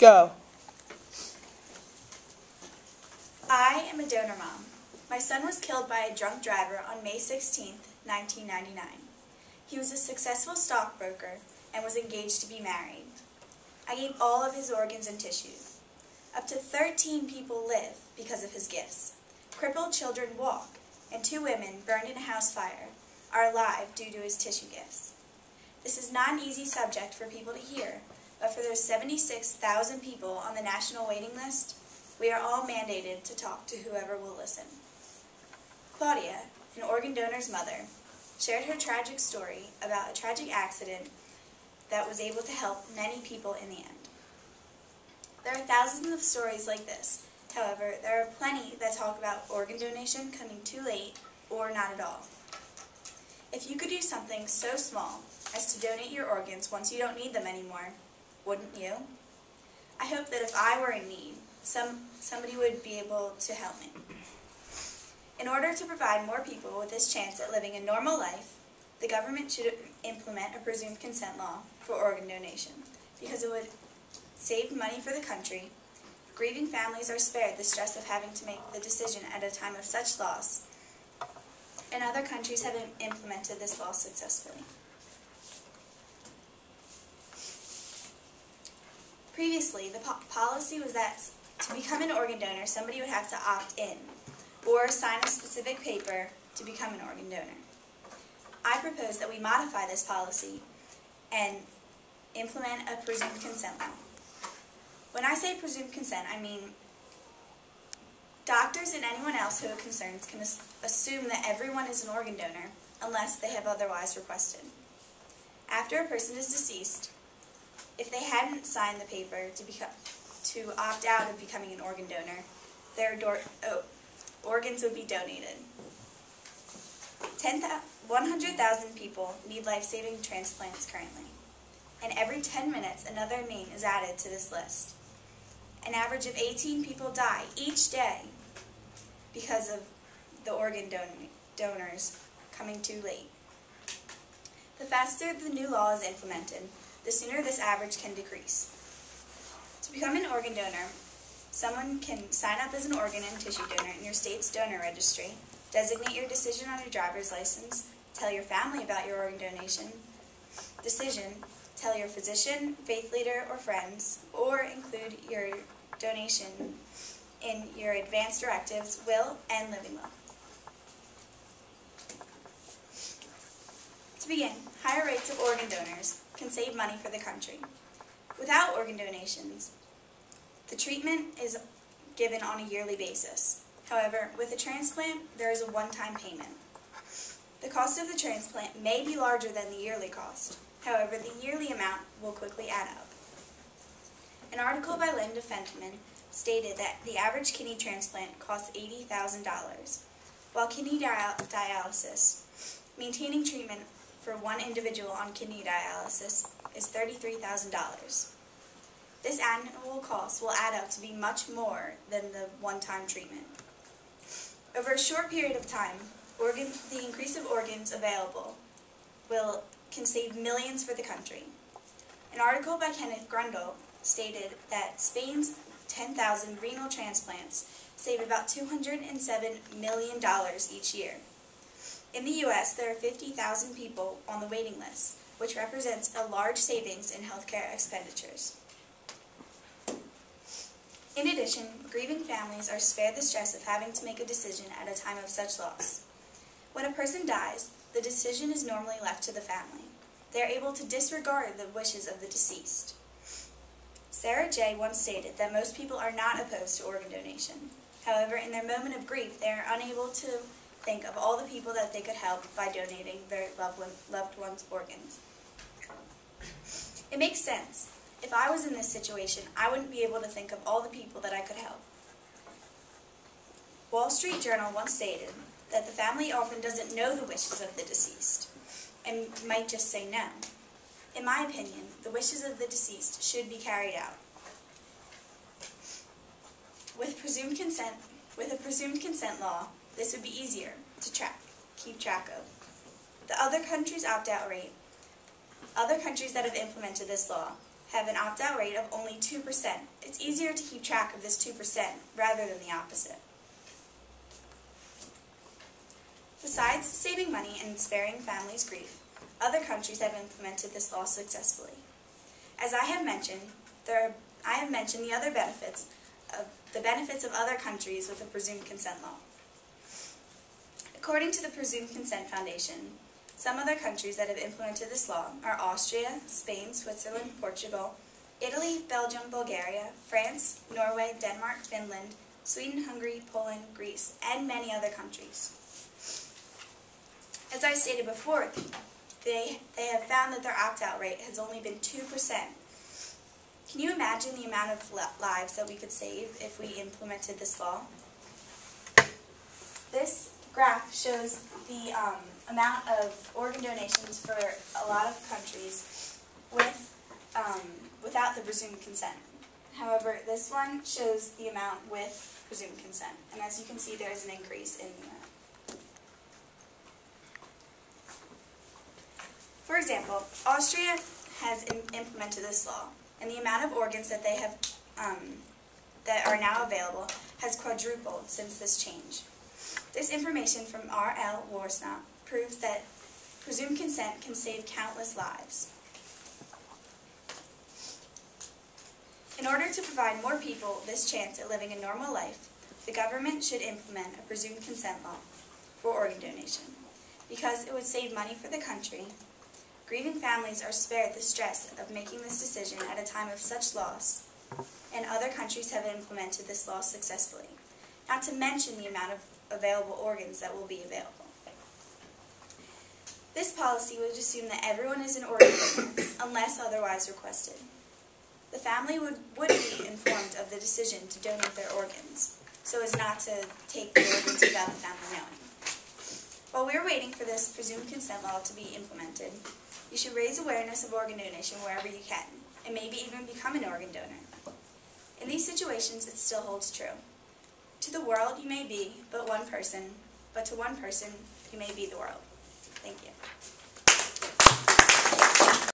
go. I am a donor mom. My son was killed by a drunk driver on May 16, 1999. He was a successful stockbroker and was engaged to be married. I gave all of his organs and tissues. Up to 13 people live because of his gifts. Crippled children walk, and 2 women burned in a house fire are alive due to his tissue gifts. This is not an easy subject for people to hear, but for those 76,000 people on the national waiting list, we are all mandated to talk to whoever will listen. Claudia, an organ donor's mother, shared her tragic story about a tragic accident that was able to help many people in the end. There are thousands of stories like this. However, there are plenty that talk about organ donation coming too late or not at all. If you could do something so small as to donate your organs once you don't need them anymore, wouldn't you? I hope that if I were in need, somebody would be able to help me. In order to provide more people with this chance at living a normal life, the government should implement a presumed consent law for organ donation because it would save money for the country. Grieving families are spared the stress of having to make the decision at a time of such loss, and other countries have implemented this law successfully. Previously, the policy was that to become an organ donor, somebody would have to opt in or sign a specific paper to become an organ donor. I propose that we modify this policy and implement a presumed consent law. When I say presumed consent, I mean doctors and anyone else who are concerned can assume that everyone is an organ donor unless they have otherwise requested. After a person is deceased, if they hadn't signed the paper to opt out of becoming an organ donor, their organs would be donated. 100,000 people need life-saving transplants currently, and every 10 minutes another name is added to this list. An average of 18 people die each day because of the organ donors coming too late. The faster the new law is implemented, the sooner this average can decrease. To become an organ donor, someone can sign up as an organ and tissue donor in your state's donor registry, designate your decision on your driver's license, tell your family about your organ donation decision, tell your physician, faith leader, or friends, or include your donation in your advance directives, will, and living will. To begin, higher rates of organ donors can save money for the country. Without organ donations, the treatment is given on a yearly basis. However, with a transplant, there is a one-time payment. The cost of the transplant may be larger than the yearly cost. However, the yearly amount will quickly add up. An article by Linda Fentman stated that the average kidney transplant costs $80,000, while kidney dialysis, maintaining treatment for one individual on kidney dialysis, is $33,000. This annual cost will add up to be much more than the one-time treatment. Over a short period of time, the increase of organs available can save millions for the country. An article by Kenneth Grundle stated that Spain's 10,000 renal transplants save about $207 million each year. In the U.S., there are 50,000 people on the waiting list, which represents a large savings in healthcare expenditures. In addition, grieving families are spared the stress of having to make a decision at a time of such loss. When a person dies, the decision is normally left to the family. They are able to disregard the wishes of the deceased. Sarah J. once stated that most people are not opposed to organ donation. However, in their moment of grief, they are unable to think of all the people that they could help by donating their loved one's organs. It makes sense. If I was in this situation, I wouldn't be able to think of all the people that I could help. Wall Street Journal once stated that the family often doesn't know the wishes of the deceased and might just say no. In my opinion, the wishes of the deceased should be carried out. With a presumed consent law, this would be easier to keep track of. The other countries' opt-out rate. Other countries that have implemented this law have an opt-out rate of only 2%. It's easier to keep track of this 2% rather than the opposite. Besides saving money and sparing families grief, other countries have implemented this law successfully. As I have mentioned, the other benefits of other countries with a presumed consent law. According to the Presumed Consent Foundation, some other countries that have implemented this law are Austria, Spain, Switzerland, Portugal, Italy, Belgium, Bulgaria, France, Norway, Denmark, Finland, Sweden, Hungary, Poland, Greece, and many other countries. As I stated before, they have found that their opt-out rate has only been 2%. Can you imagine the amount of lives that we could save if we implemented this law? This graph shows the amount of organ donations for a lot of countries without the presumed consent. However, this one shows the amount with presumed consent. And as you can see, there is an increase in the amount. For example, Austria has implemented this law, and the amount of organs that they have that are now available has quadrupled since this change. This information from R.L. Worsnop proves that presumed consent can save countless lives. In order to provide more people this chance at living a normal life, the government should implement a presumed consent law for organ donation. Because it would save money for the country, grieving families are spared the stress of making this decision at a time of such loss, and other countries have implemented this law successfully, not to mention the amount of available organs that will be available. This policy would assume that everyone is an organ donor, unless otherwise requested. The family would be informed of the decision to donate their organs, so as not to take the organs without the family knowing. While we are waiting for this presumed consent law to be implemented, you should raise awareness of organ donation wherever you can, and maybe even become an organ donor. In these situations, it still holds true. To the world, you may be but one person, but to one person, you may be the world. Thank you.